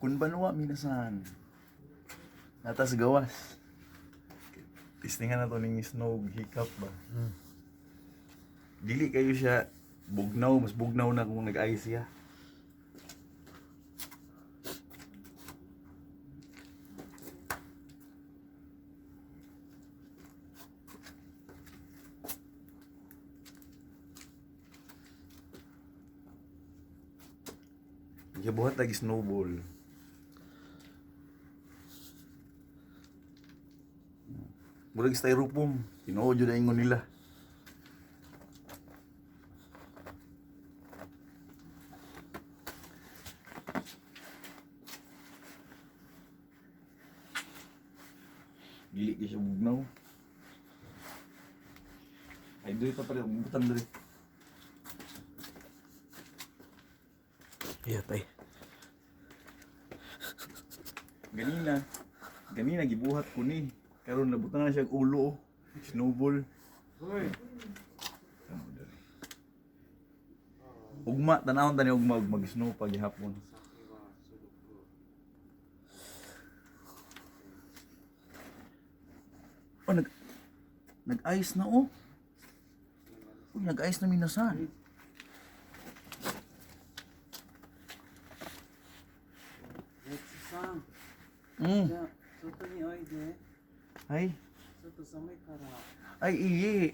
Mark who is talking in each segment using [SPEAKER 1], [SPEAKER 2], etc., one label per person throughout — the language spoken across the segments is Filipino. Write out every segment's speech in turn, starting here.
[SPEAKER 1] Konbanwa minasan. Natas gawas. Tistingan na to ning snow hiccup ba. Dili kayo siya bugnaw, mas bugnaw na kung nag-ice siya. Buhat lagi snowball. Murag styrofoam, tinuod jud ingon nila. Dili ka siya bugnaw. Ay dito pa rin, butang diri.
[SPEAKER 2] Iya, tay.
[SPEAKER 1] Ganina gibuhat ko ni. Karon nabutang na siya og ulo, snowball.
[SPEAKER 3] Hoy.
[SPEAKER 1] Ugma, tanawon tani ugma ug mag-snow pag gihapon. Oh, nag-ice na oh. Uy, nag-ice na minasan.
[SPEAKER 3] Sang.
[SPEAKER 1] Mm.
[SPEAKER 3] Ya, soto ni oy de.
[SPEAKER 1] Ay,
[SPEAKER 3] Soto sa may kara.
[SPEAKER 1] ay iye.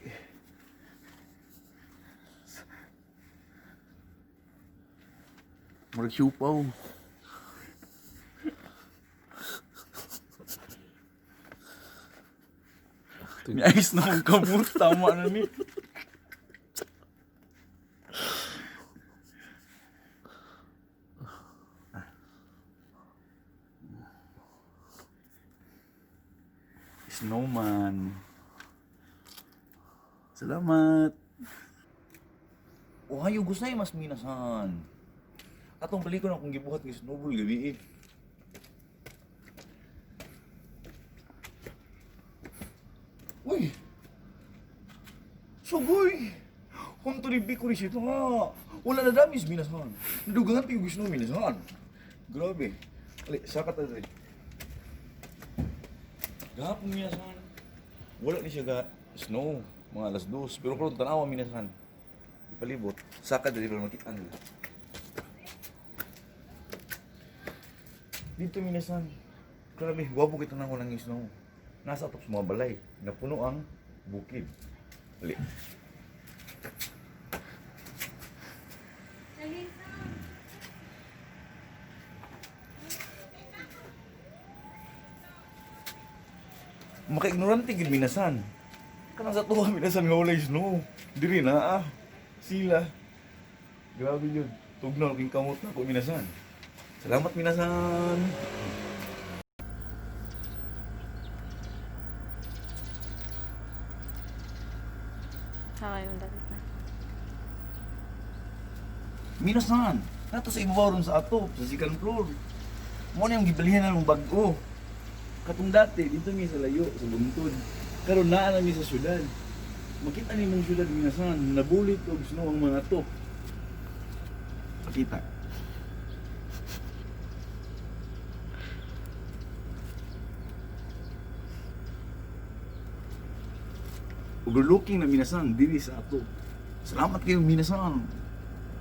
[SPEAKER 1] Murag siupaw. Ni ice na mong kamot, tama na ni. Snowman. Salamat. Ohayo gusay mas minasan. Atong balik ko na kung gibuhat ng snowball gabi eh. Uy! Sugoy! Hunto ni Biko ni siya nga. Wala na damis minasan. Nadugangan pa yung gusto minasan. Grabe. Ali, sakat na rin. Gahapon minasan. Wala ni siya ga snow. Mga alas 2. Pero kung tanawa minasan. Ipalibot. Sakat na rin makita nila. Dito minasan. Grabe, wabo kita na walang snow. Nasa top sa mga balay. Napuno ang bukid. Ali. Maka-ignorante gid minasan. Kanang sa tuwa minasan nga walay snow. Diri na ah. Sila. Grabe yun. Tugnaw king kamot na ko minasan. Salamat minasan.
[SPEAKER 4] Saka yung dagat na.
[SPEAKER 1] Minasan. Nato sa ibabaw ron sa atop, sa second floor. Mo na yung gibilihan na ng bag-o. Katong dati, dito mi sa layo, sa buntod. Karon naa na mi sa syudad. Makita ni mong syudad minasan, nabulit og snow ang mga to. Makita. Overlooking na minasan diri sa ato. Salamat kayo minasan.